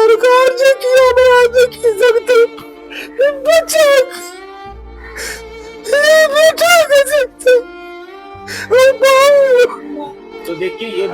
सरकार जी की आवाज की सकते बच्चा बेटा कर सकते। तो देखिए ये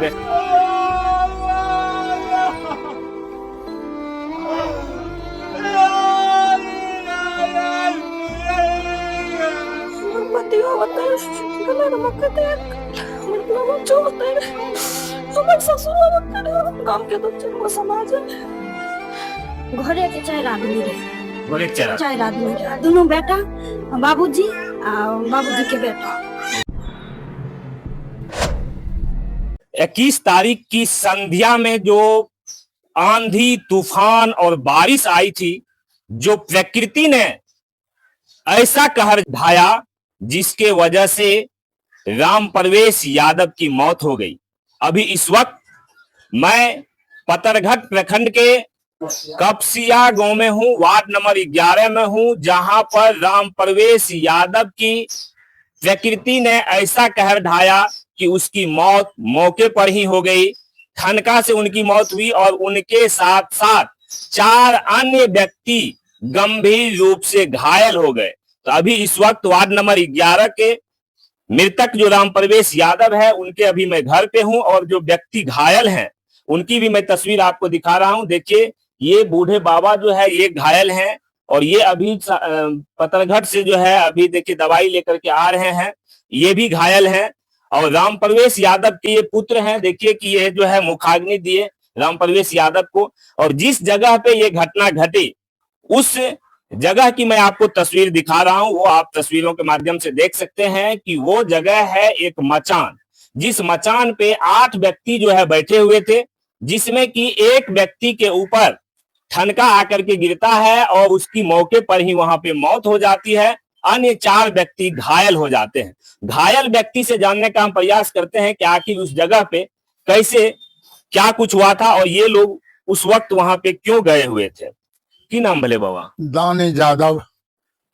घरे के चार आदमी रहे, बोले चला चार आदमी रहे, दोनों बेटा बाबूजी बाबूजी के बेटा। 21 तारीख की संध्या में जो आंधी तूफान और बारिश आई थी, जो प्रकृति ने ऐसा कहर ढाया जिसके वजह से राम प्रवेश यादव की मौत हो गई। अभी इस वक्त मैं पतरघट प्रखंड के कपसिया गांव में हूं, वार्ड नंबर 11 में हूं, जहां पर राम प्रवेश यादव की प्रकृति ने ऐसा कहर ढाया कि उसकी मौत मौके पर ही हो गई। ठनका से उनकी मौत हुई और उनके साथ साथ 4 अन्य व्यक्ति गंभीर रूप से घायल हो गए। तो अभी इस वक्त वार्ड नंबर 11 के मृतक जो राम प्रवेश यादव है, उनके अभी मैं घर पे हूं और जो व्यक्ति घायल हैं उनकी भी मैं तस्वीर आपको दिखा रहा हूं। देखिए ये बूढ़े बाबा जो है ये घायल हैं और ये अभी पतरघट से जो है अभी देखिए दवाई लेकर के आ रहे हैं, ये भी घायल हैं। और राम प्रवेश यादव के ये पुत्र हैं, देखिए कि ये जो है मुखाग्नि दिए राम प्रवेश यादव को। और जिस जगह पे ये घटना घटी उस जगह की मैं आपको तस्वीर दिखा रहा हूं, वो आप तस्वीरों के माध्यम से देख सकते हैं कि वो जगह है एक मचान, जिस मचान पे 8 व्यक्ति जो है बैठे हुए थे, जिसमें कि एक व्यक्ति के ऊपर ठनका आकर के गिरता है और उसकी मौके पर ही वहां पे मौत हो जाती है। अन्य 4 व्यक्ति घायल हो जाते हैं। घायल व्यक्ति से जानने का हम प्रयास करते हैं कि आखिर उस जगह पे कैसे क्या कुछ हुआ था और ये लोग उस वक्त वहां पे क्यों गए हुए थे। की नाम भले बाबा? दानी यादव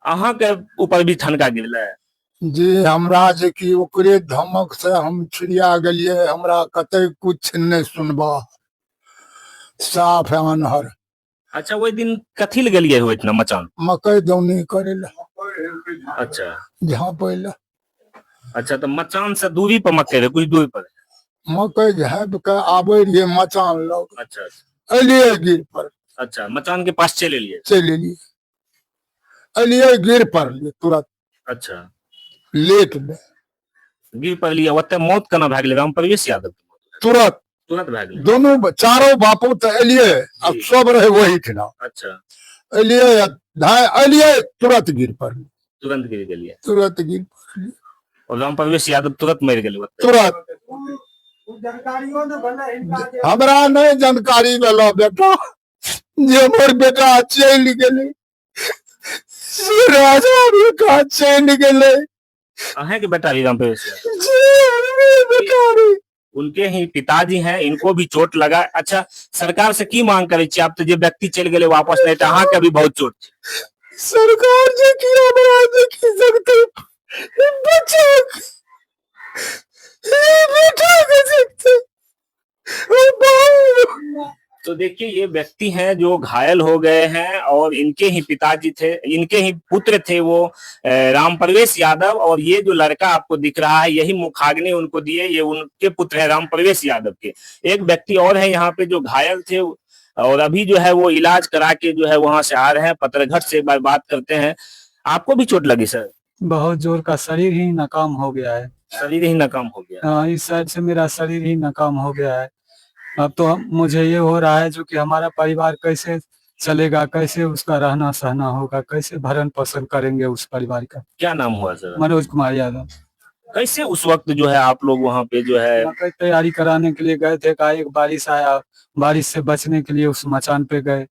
अहाँ के ऊपर भी ठनका गिरला है? जी, हमरा जे की ओकरे धमक से हम छिड़िया गलिए, हमरा कते कुछ नहीं सुनबा, साफ है अनहर। अच्छा, वही दिन कथी ले गलिए हुए इतना मचान? मकई दौनी करेला। अच्छा जहाँ पहले अच्छा, तो मचान से दूरी पर मकई रहे, कुछ दूरी पर? मकई झाँप के आबे रहिए मचान लोग, अच्छा अलिए गिर पर, अच्छा, मचान के पास चले लिए? चले लिए, अलिए गिर पर लिए तुरंत अच्छा, लेट में गिर पर लिया, ओते मौत केना भए गेलै राम प्रवेश यादव के? तुरंत तुरंत भए गेलै? दोनों चारों बापू तो अलिए, अब सब रहे वही ठिना, अच्छा, अलिए अलिए तुरंत गिर पर, तुरंत गिर गेलिए तुरंत गिर पर, और राम प्रवेश यादव तुरंत मर गेलै ओते? तुरंत। हमरा नहीं जानकारी वाला बेटा, जे मोर बेटा चल गेले, राजा बेटा चल गेले, अहे के बेटा राम प्रवेश यादव? जी बेटा रे। उनके ही पिताजी हैं, इनको भी चोट लगा। अच्छा, सरकार से की मांग करे छी आप? तो जे व्यक्ति चल गेले वापस नहीं, तो अहाँ के भी बहुत चोट छै। सरकार जी की आवाज की सकते बच्चा बेटा कर सकते। तो देखिए ये व्यक्ति हैं जो घायल हो गए हैं और इनके ही पिताजी थे, इनके ही पुत्र थे वो राम प्रवेश यादव। और ये जो लड़का आपको दिख रहा है यही मुखाग्नि उनको दिए, ये उनके पुत्र है राम प्रवेश यादव के। एक व्यक्ति और है यहाँ पे जो घायल थे और अभी जो है वो इलाज करा के जो है वहां से आ रहे हैं। पतरघट से एक बार बात करते हैं। आपको भी चोट लगी सर? बहुत जोर का, शरीर ही नाकाम हो गया है। शरीर ही नाकाम हो गया? हाँ, इस साइड से मेरा शरीर ही नाकाम हो गया है। अब तो मुझे ये हो रहा है जो कि हमारा परिवार कैसे चलेगा, कैसे उसका रहना सहना होगा, कैसे भरण पोषण करेंगे उस परिवार का। क्या नाम हुआ सर? मनोज कुमार यादव। कैसे उस वक्त जो है आप लोग वहां पे जो है मकई तैयारी कराने के लिए गए थे, एकाएक बारिश आया, बारिश से बचने के लिए उस मचान पे गए,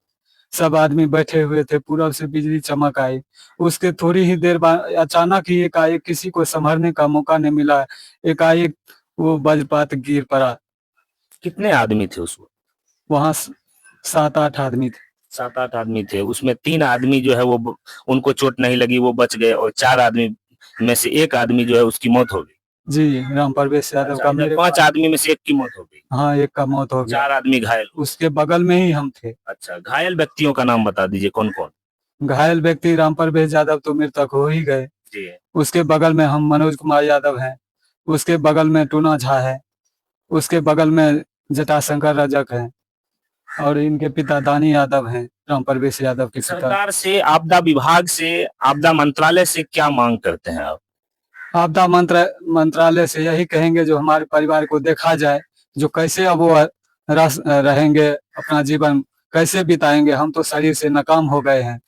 सब आदमी बैठे हुए थे, पूरब से बिजली चमक आई, उसके थोड़ी ही देर बाद अचानक ही एकाएक किसी को संभलने का मौका नहीं मिला, एकाएक वो वज्रपात गिर पड़ा। कितने आदमी थे उस वक्त वहां 7-8 आदमी थे। 7-8 आदमी थे, उसमें 3 आदमी जो है वो उनको चोट नहीं लगी, वो बच गए, और 4 आदमी में से एक आदमी जो है उसकी मौत हो गई। जी राम परवेश यादव का मेरे 5 आदमी में से एक की मौत हो गई, हाँ एक का मौत हो गया, 4 आदमी घायल हुए। उसके बगल में ही हम थे। अच्छा, घायल व्यक्तियों का नाम बता दीजिए कौन कौन। घायल व्यक्ति राम परवेश यादव तो मृतक हो ही गए, जी, उसके बगल में हम मनोज कुमार यादव हैं, उसके बगल में टूना झा है, उसके बगल में जटाशंकर रजक है, और इनके पिता दानी यादव हैं, राम परवेश यादव के पिता। सरकार से, आपदा विभाग से, आपदा मंत्रालय से क्या मांग करते हैं आप? आपदा मंत्रालय से यही कहेंगे जो हमारे परिवार को देखा जाए, जो कैसे अब वो रहेंगे, अपना जीवन कैसे बिताएंगे। हम तो शरीर से नाकाम हो गए हैं,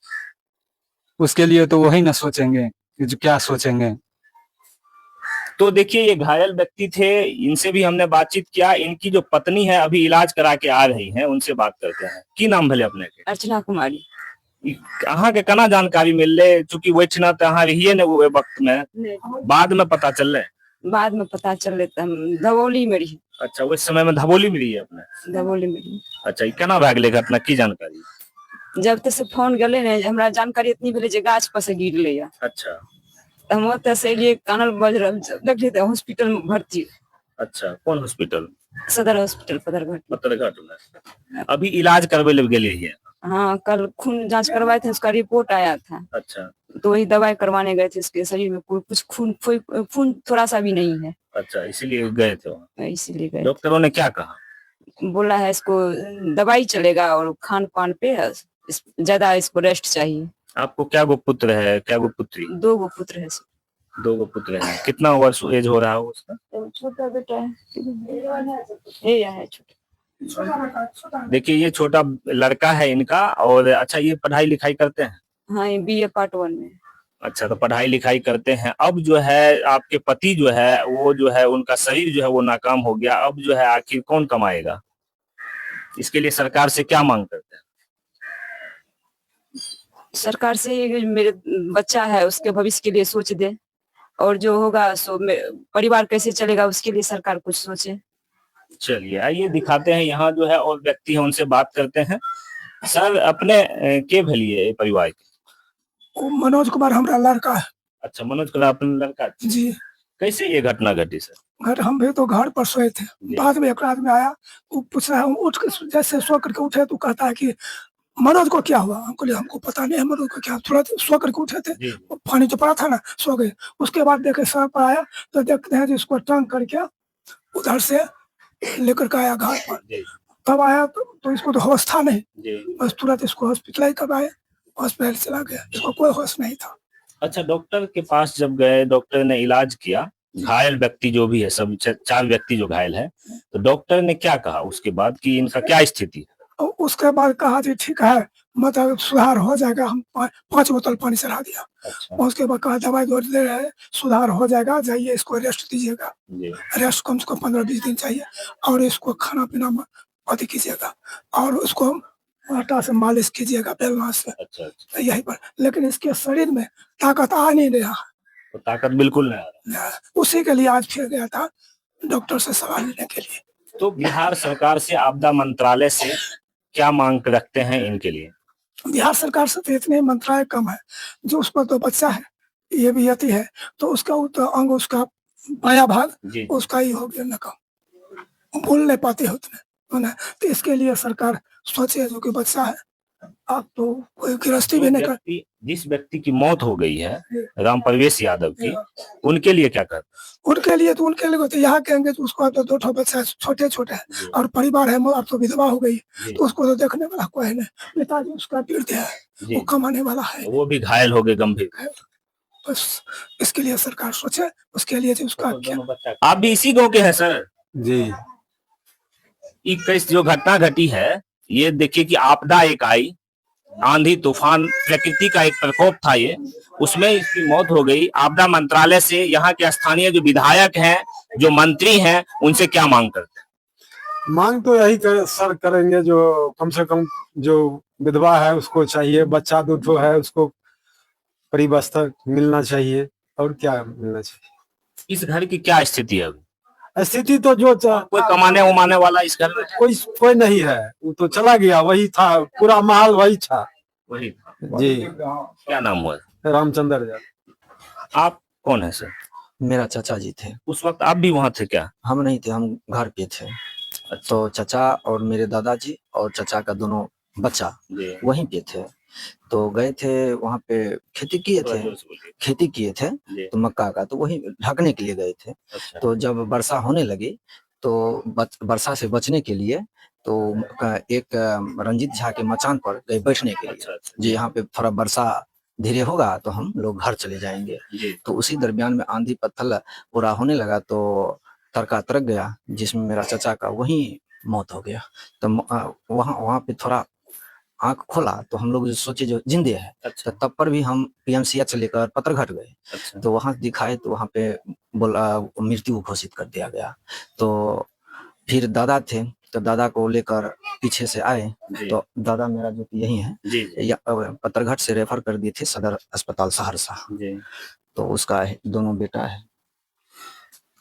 उसके लिए तो वही न सोचेंगे कि जो क्या सोचेंगे। तो देखिए, ये घायल व्यक्ति थे, इनसे भी हमने बातचीत किया। इनकी जो पत्नी है अभी इलाज करा के आ रही हैं, उनसे बात करते हैं। की नाम भले अपने के? अर्चना कुमारी। अहाँ के केना जानकारी मिलले, चूंकि ओहिठिना तो अहाँ रहिए ने वो वक्त में, बाद में पता चलले? बाद में पता चले तो हम धवौली में रही। अच्छा, उस समय में धवोली में रहिए अपने? धवौली में रही। अच्छा, ई केना भए गेलै घटना, की जानकारी? जब तक से फोन गले ने हमरा जानकारी इतनी भेले जे गाछ पर से गिरले या। अच्छा तो हम ओते से लिए कानल बज रहल देखली तो हॉस्पिटल में भर्ती। अच्छा, कौन हॉस्पिटल? सदर हॉस्पिटल पतरघाट। पत्थरघाट में अभी इलाज करवे ले गेले हैं? हाँ, कल खून जांच करवाए थे, उसका रिपोर्ट आया था। अच्छा तो वही दवाई करवाने गए थे, इसके शरीर में कुछ खून थोड़ा सा भी नहीं है, अच्छा, इसीलिए गए थे वहाँ। इसीलिए गए। डॉक्टरों ने क्या कहा? बोला है इसको दवाई चलेगा और खान पान पे ज्यादा इसको रेस्ट चाहिए। आपको क्या गो पुत्र है, क्या गो पुत्री? 2 गो पुत्र है। 2 गो पुत्र हैं। कितना वर्ष एज हो रहा है उसका? छोटा बेटा है, ये है छोटा। देखिए, ये छोटा लड़का है इनका। और अच्छा, ये पढ़ाई लिखाई करते हैं? हाँ, ये BA पार्ट 1 में। अच्छा, तो पढ़ाई लिखाई करते हैं। अब जो है आपके पति जो है वो जो है उनका शरीर जो है वो नाकाम हो गया। अब जो है आखिर कौन कमाएगा? इसके लिए सरकार से क्या मांग करते हैं? सरकार से ये मेरे बच्चा है उसके भविष्य के लिए सोच दे, और जो होगा सो परिवार कैसे चलेगा उसके लिए सरकार कुछ सोचे। चलिए, आइए दिखाते हैं यहाँ जो है और व्यक्ति है, उनसे बात करते हैं। सर, अपने के भलिए परिवार के? मनोज कुमार हमारा लड़का है। अच्छा, मनोज कुमार अपना लड़का। जी। कैसे ये घटना घटी सर? घर हम भी तो घर पर सोए थे, बाद में एक आदमी आया, वो पूछ रहा है, हम उठ के जैसे सो करके उठे तो कहता है कि मनोज को क्या हुआ? हमको पता नहीं है मनोज को क्या। थोड़ा सो करके उठे थे, पानी जो पड़ा था ना, सो गए। उसके बाद देखे सर पर आया तो देखते हैं जिसको टंग करके उधर से लेकर के आया घाट पर। तब आया तो इसको तो होश था नहीं, बस तुरंत इसको हॉस्पिटल करवाए, हॉस्पिटल चला गया, इसको कोई होश नहीं था। अच्छा, डॉक्टर के पास जब गए, डॉक्टर ने इलाज किया, घायल व्यक्ति जो भी है, सब 4 व्यक्ति जो घायल है, तो डॉक्टर ने क्या कहा उसके बाद कि इनका क्या स्थिति है? उसके बाद कहा जी ठीक है, मतलब सुधार हो जाएगा। हम 5 बोतल पानी चढ़ा दिया। अच्छा। उसके बाद कहा दवाई दे रहे हैं, सुधार हो जाएगा, जाइए इसको रेस्ट दीजिएगा। रेस्ट कम से कम 15-20 दिन चाहिए, और इसको खाना पीना अति कीजिएगा, और उसको आटा से मालिश कीजिएगा, बेलना से। अच्छा। यही पर, लेकिन इसके शरीर में ताकत आ नहीं रहा। तो ताकत बिल्कुल नहीं आ रहा। उसी के लिए आज फिर गया था डॉक्टर से सलाह लेने के लिए। तो बिहार सरकार से, आपदा मंत्रालय से क्या मांग रखते हैं इनके लिए? बिहार सरकार से तो इतने मंत्रालय कम है, जो उस पर तो बच्चा है, ये भी यति है, तो उसका तो अंग, उसका बाया भाग उसका ही हो गया नकम, बोल नहीं पाते उतने। तो इसके लिए सरकार सोचे, जो कि बच्चा है, आप तो कोई गृहस्थी भी नहीं कर। जिस व्यक्ति की मौत हो गई है, राम परवेश यादव की, उनके लिए क्या करते? उनके लिए तो यहाँ कहेंगे तो उसको तो 2 बच्चा छोटे छोटे है, और परिवार है, अब तो विधवा हो गई, तो उसको तो देखने वाला कोई नहीं। पिताजी उसका पीड़ित है, वो कमाने वाला है, वो भी घायल हो गए गंभीर। बस इसके लिए सरकार सोचे, उसके लिए उसका क्या। आप भी इसी गाँव के हैं सर? जी। कैसे जो घटना घटी है, ये देखिए कि आपदा एक आई, आंधी तूफान, प्रकृति का एक प्रकोप था ये, उसमें इसकी मौत हो गई। आपदा मंत्रालय से यहाँ के स्थानीय जो विधायक हैं, जो मंत्री हैं, उनसे क्या मांग करते हैं? मांग तो यही सर करेंगे, जो कम से कम जो विधवा है उसको चाहिए, बच्चा 2 है उसको परिवस्था मिलना चाहिए, और क्या मिलना चाहिए। इस घर की क्या स्थिति है? स्थिति तो जो कोई कमाने उमाने वाला इस घर में कोई नहीं है, वो तो चला गया, वही था, पूरा माहौल वही था। वही था। जी। क्या नाम हुआ? रामचंद्र यादव। आप कौन है सर? मेरा चाचा जी थे। उस वक्त आप भी वहां थे क्या? हम नहीं थे, हम घर पे थे। तो चाचा और मेरे दादाजी और चाचा का दोनों बच्चा जी वहीं पे थे। तो गए थे वहां पे, खेती किए थोड़ा थे, जोर से बोलिए। खेती किए थे जी तो मक्का का, तो वहीं ढकने के लिए गए थे। अच्छा तो जब वर्षा होने लगी तो वर्षा से बचने के लिए तो एक रंजीत झा के मचान पर गए बैठने के लिए। अच्छा अच्छा जी यहाँ पे थोड़ा वर्षा धीरे होगा तो हम लोग घर चले जाएंगे। जी तो उसी दरमियान में आंधी पत्थर पूरा होने लगा तो तड़का तरक गया, जिसमें मेरा चाचा का वहीं मौत हो गया। तो वहाँ पे थोड़ा आंख खोला तो हम लोग जो सोचे जो जिंदे है, अच्छा तो तब पर भी हम पीएमसीएच लेकर पत्थरघाट गए। अच्छा तो वहां दिखाए तो वहां पे बोला मृत्यु घोषित कर दिया गया। तो फिर दादा थे, तो दादा को लेकर पीछे से आए। जी तो दादा मेरा जो कि यही है, जी जी पत्थरघाट से रेफर कर दिए थे सदर अस्पताल सहरसा। जी। तो उसका दोनों बेटा है।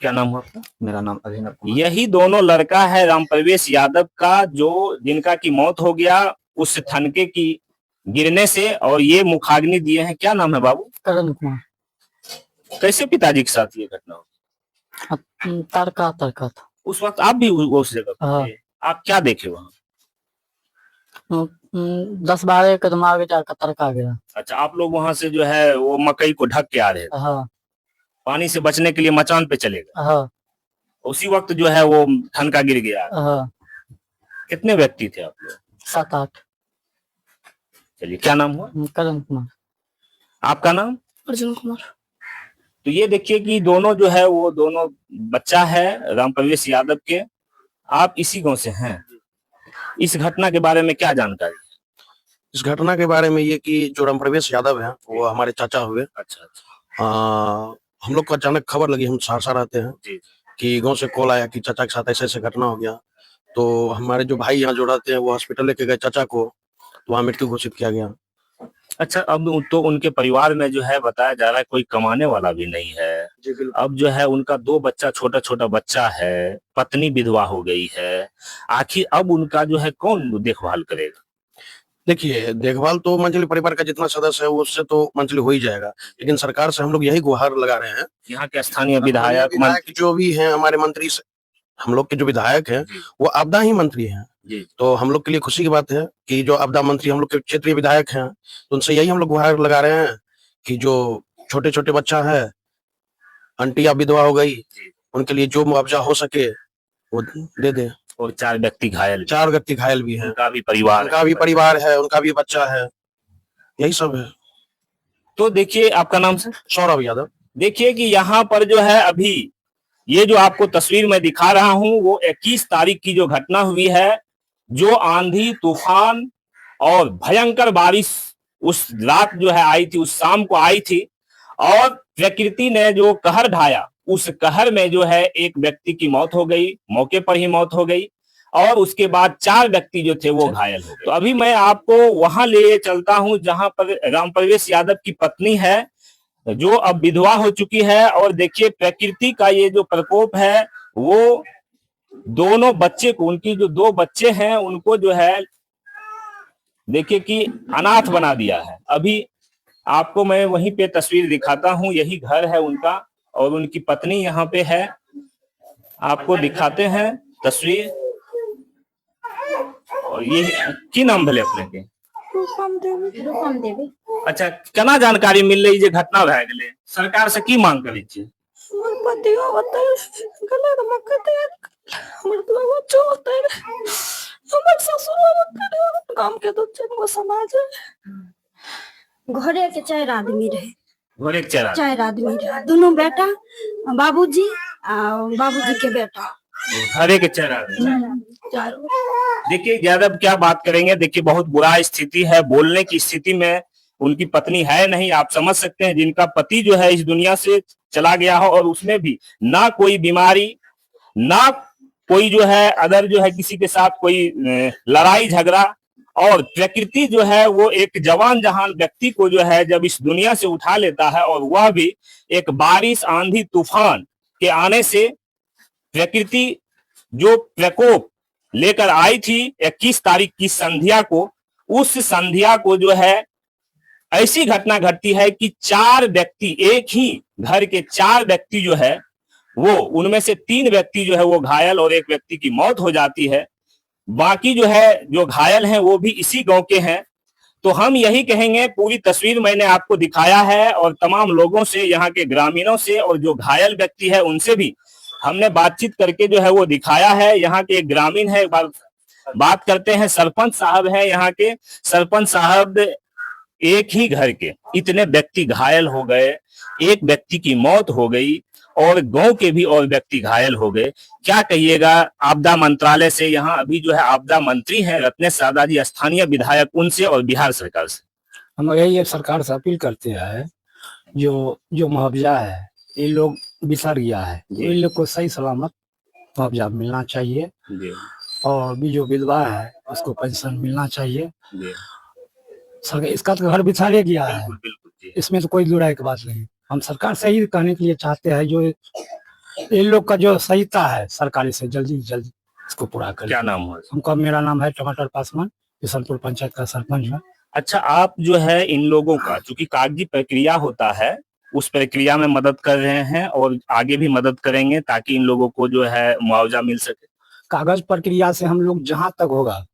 क्या नाम हुआ आपका? मेरा नाम अभिनव कुमार। यही दोनों लड़का है राम प्रवेश यादव का, जो जिनका की मौत हो गया उस ठनके की गिरने से, और ये मुखाग्नि दिए हैं। क्या नाम है बाबू? करण कुमार। कैसे पिताजी के साथ ये घटना हुई? तड़का तड़का था। उस वक्त आप भी उस जगह पर हाँ। थे, आप क्या देखे वहां? 10-12 कदम आगे जाकर तड़का गया। अच्छा, आप लोग वहां से जो है वो मकई को ढक के आ रहे थे, हाँ पानी से बचने के लिए मचान पे चले गए। हाँ उसी वक्त जो है वो ठनका गिर गया। हाँ। कितने व्यक्ति थे आप लोग? 7-8। चलिए, क्या नाम हुआ करण कुमार। आपका? नाम अर्जुन कुमार। तो ये देखिए कि दोनों जो है वो दोनों बच्चा है राम प्रवेश यादव के। आप इसी गांव से हैं। इस घटना के बारे में क्या जानकारी? इस घटना के बारे में ये कि जो राम प्रवेश यादव है वो हमारे चाचा हुए। अच्छा अच्छा हम लोग को अचानक खबर लगी, हम सहरसा रहते हैं, जी कि गांव से कॉल आया कि चाचा के साथ ऐसे ऐसे घटना हो गया। तो हमारे जो भाई यहाँ जो रहते हैं वो हॉस्पिटल लेके गए चाचा को, तो वहाँ मृत्यु घोषित किया गया। अच्छा, अब तो उनके परिवार में जो है बताया जा रहा है कोई कमाने वाला भी नहीं है। जी बिल्कुल। अब जो है उनका 2 बच्चा, छोटा छोटा बच्चा है, पत्नी विधवा हो गई है। आखिर अब उनका जो है कौन देखभाल करेगा? देखिए, देखभाल तो मंथली परिवार का जितना सदस्य है उससे तो मंथली हो ही जाएगा, लेकिन सरकार से हम लोग यही गुहार लगा रहे हैं। यहाँ के स्थानीय विधायक जो भी हैं हमारे मंत्री, हम लोग के जो विधायक हैं वो आपदा ही मंत्री हैं। जी। तो हम लोग के लिए खुशी की बात है कि जो आपदा मंत्री हम लोग के क्षेत्रीय विधायक हैं, तो उनसे यही हम लोग गुहार लगा रहे हैं कि जो छोटे छोटे बच्चा है, आंटी अब विधवा हो गई, उनके लिए जो मुआवजा हो सके वो दे दे। और 4 व्यक्ति घायल, 4 व्यक्ति घायल भी हैं, उनका भी परिवार है, उनका भी बच्चा है, यही सब है। तो देखिए, आपका नाम सर? सौरभ यादव। देखिए कि यहाँ पर जो है अभी ये जो आपको तस्वीर में दिखा रहा हूं वो 21 तारीख की जो घटना हुई है, जो आंधी तूफान और भयंकर बारिश उस रात जो है आई थी, उस शाम को आई थी, और प्रकृति ने जो कहर ढाया, उस कहर में जो है एक व्यक्ति की मौत हो गई, मौके पर ही मौत हो गई, और उसके बाद 4 व्यक्ति जो थे वो घायल हो गए। तो अभी मैं आपको वहां ले चलता हूं जहां पर राम प्रवेश यादव की पत्नी है, जो अब विधवा हो चुकी है। और देखिए प्रकृति का ये जो प्रकोप है, वो दोनों बच्चे को, उनकी जो 2 बच्चे हैं उनको जो है देखिए कि अनाथ बना दिया है। अभी आपको मैं वहीं पे तस्वीर दिखाता हूं, यही घर है उनका, और उनकी पत्नी यहाँ पे है, आपको दिखाते हैं तस्वीर। और ये की नाम भले अपने के? रूपम देवी। अच्छा, केना जानकारी मिल रही जे घटना भए गेलै, सरकार से की मांग करै छी? हमर पतियो होतै, गलत मकते हमर तो बच्चो होतै, हमर ससुर होतै, गांव के 2-4 समाज है। घरे के 4 आदमी रहे। घरे के 4 आदमी रहे, दोनों बेटा, बाबूजी और बाबूजी के बेटा। घरे के 4 आदमी। देखिए यादव क्या बात करेंगे। देखिए बहुत बुरा स्थिति है, बोलने की स्थिति में उनकी पत्नी है नहीं। आप समझ सकते हैं, जिनका पति जो है इस दुनिया से चला गया हो, और उसमें भी ना कोई बीमारी, ना कोई जो है अदर जो है किसी के साथ कोई लड़ाई झगड़ा, और प्रकृति जो है वो एक जवान जहान व्यक्ति को जो है जब इस दुनिया से उठा लेता है, और वह भी एक बारिश, आंधी, तूफान के आने से प्रकृति जो प्रकोप लेकर आई थी 21 तारीख की संध्या को, उस संध्या को जो है ऐसी घटना घटती है कि 4 व्यक्ति, एक ही घर के 4 व्यक्ति जो है वो, उनमें से 3 व्यक्ति जो है वो घायल और 1 व्यक्ति की मौत हो जाती है। बाकी जो है जो घायल हैं वो भी इसी गांव के हैं। तो हम यही कहेंगे, पूरी तस्वीर मैंने आपको दिखाया है और तमाम लोगों से, यहाँ के ग्रामीणों से और जो घायल व्यक्ति है उनसे भी हमने बातचीत करके जो है वो दिखाया है। यहाँ के एक ग्रामीण है, बात करते हैं। सरपंच साहब है यहाँ के। सरपंच साहब, एक ही घर के इतने व्यक्ति घायल हो गए, एक व्यक्ति की मौत हो गई और गांव के भी और व्यक्ति घायल हो गए, क्या कहिएगा आपदा मंत्रालय से? यहाँ अभी जो है आपदा मंत्री हैं रत्नेश सादा जी, स्थानीय विधायक, उनसे और बिहार सरकार से हम यही सरकार से अपील करते हैं, जो मुआवजा है ये लोग बिसर गया है, इन लोग को सही सलामत मुआवजा मिलना चाहिए और भी जो विधवा है उसको पेंशन मिलना चाहिए। सरकार इसका तो घर बिछाड़े गया है, इसमें तो कोई दुराई की बात नहीं। हम सरकार से ही कहने के लिए चाहते हैं, जो इन लोग का जो सहायता है सरकारी से जल्दी जल्दी इसको पूरा करें। क्या नाम है उनका? मेरा नाम है टमाटर पासवान, किशनपुर पंचायत का सरपंच है। अच्छा, आप जो है इन लोगों का, चूंकि कागजी प्रक्रिया होता है, उस प्रक्रिया में मदद कर रहे हैं और आगे भी मदद करेंगे ताकि इन लोगों को जो है मुआवजा मिल सके। कागज प्रक्रिया से हम लोग जहां तक होगा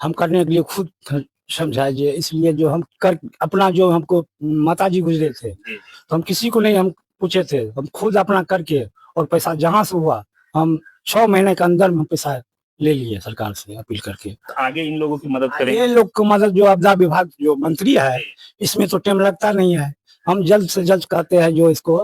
हम करने के लिए खुद समझाइए, इसलिए जो हम कर अपना, जो हमको माताजी गुजरे थे तो हम किसी को नहीं हम पूछे थे, हम खुद अपना करके और पैसा जहां से हुआ हम 6 महीने के अंदर में पैसा ले लिए सरकार से अपील करके। तो आगे इन लोगों की मदद करेंगे। ये लोग को मदद, जो आपदा विभाग जो मंत्री है इसमें तो टाइम लगता नहीं है, हम जल्द से जल्द कहते हैं जो इसको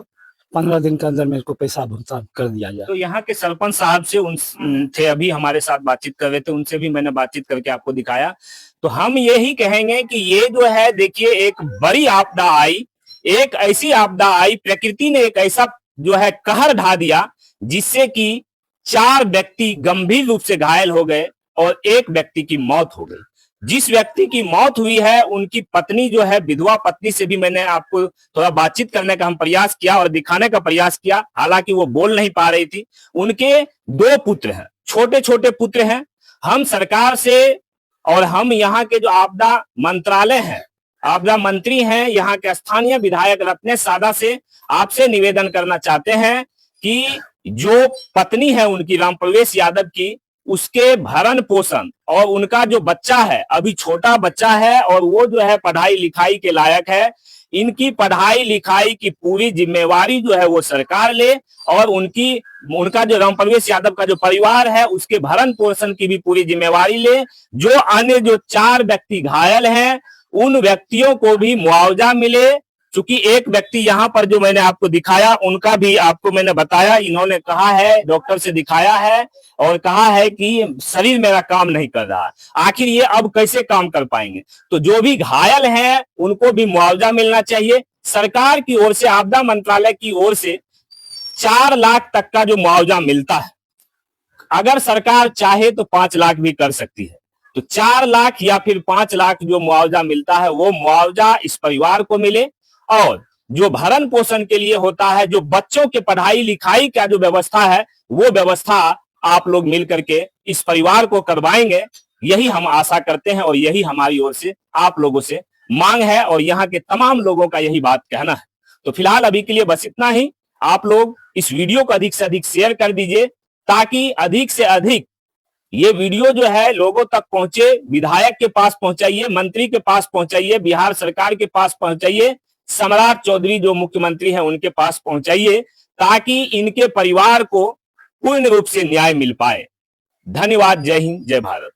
15 दिन के अंदर में इसको पैसा भुगतान कर दिया जाए। तो यहाँ के सरपंच साहब से थे अभी हमारे साथ बातचीत कर रहे थे, उनसे भी मैंने बातचीत करके आपको दिखाया। तो हम यही कहेंगे कि ये जो है, देखिए, एक बड़ी आपदा आई, एक ऐसी आपदा आई, प्रकृति ने एक ऐसा जो है कहर ढा दिया जिससे कि 4 व्यक्ति गंभीर रूप से घायल हो गए और 1 व्यक्ति की मौत हो गई। जिस व्यक्ति की मौत हुई है उनकी पत्नी जो है, विधवा पत्नी से भी मैंने आपको थोड़ा बातचीत करने का हम प्रयास किया और दिखाने का प्रयास किया, हालांकि वो बोल नहीं पा रही थी। उनके 2 पुत्र हैं, छोटे छोटे पुत्र हैं। हम सरकार से और हम यहाँ के जो आपदा मंत्रालय है, आपदा मंत्री हैं, यहाँ के स्थानीय विधायक रत्नेश सादा से आपसे निवेदन करना चाहते हैं कि जो पत्नी है उनकी, राम प्रवेश यादव की, उसके भरण पोषण और उनका जो बच्चा है, अभी छोटा बच्चा है और वो जो है पढ़ाई लिखाई के लायक है, इनकी पढ़ाई लिखाई की पूरी जिम्मेवारी जो है वो सरकार ले और उनका जो राम प्रवेश यादव का जो परिवार है उसके भरण पोषण की भी पूरी जिम्मेवारी ले। जो अन्य जो 4 व्यक्ति घायल हैं उन व्यक्तियों को भी मुआवजा मिले। चूंकि एक व्यक्ति यहाँ पर जो मैंने आपको दिखाया उनका भी आपको मैंने बताया, इन्होंने कहा है, डॉक्टर से दिखाया है और कहा है कि शरीर मेरा काम नहीं कर रहा। आखिर ये अब कैसे काम कर पाएंगे? तो जो भी घायल हैं उनको भी मुआवजा मिलना चाहिए। सरकार की ओर से, आपदा मंत्रालय की ओर से 4 लाख तक का जो मुआवजा मिलता है, अगर सरकार चाहे तो 5 लाख भी कर सकती है। तो 4 लाख या फिर 5 लाख जो मुआवजा मिलता है वो मुआवजा इस परिवार को मिले और जो भरण पोषण के लिए होता है, जो बच्चों के पढ़ाई लिखाई का जो व्यवस्था है, वो व्यवस्था आप लोग मिल करके इस परिवार को करवाएंगे, यही हम आशा करते हैं और यही हमारी ओर से आप लोगों से मांग है और यहाँ के तमाम लोगों का यही बात कहना है। तो फिलहाल अभी के लिए बस इतना ही। आप लोग इस वीडियो को अधिक से अधिक शेयर कर दीजिए ताकि अधिक से अधिक ये वीडियो जो है लोगों तक पहुंचे। विधायक के पास पहुंचाइए, मंत्री के पास पहुंचाइए, बिहार सरकार के पास पहुंचाइए, सम्राट चौधरी जो मुख्यमंत्री हैं उनके पास पहुंचाइए ताकि इनके परिवार को पूर्ण रूप से न्याय मिल पाए। धन्यवाद। जय हिंद, जय भारत।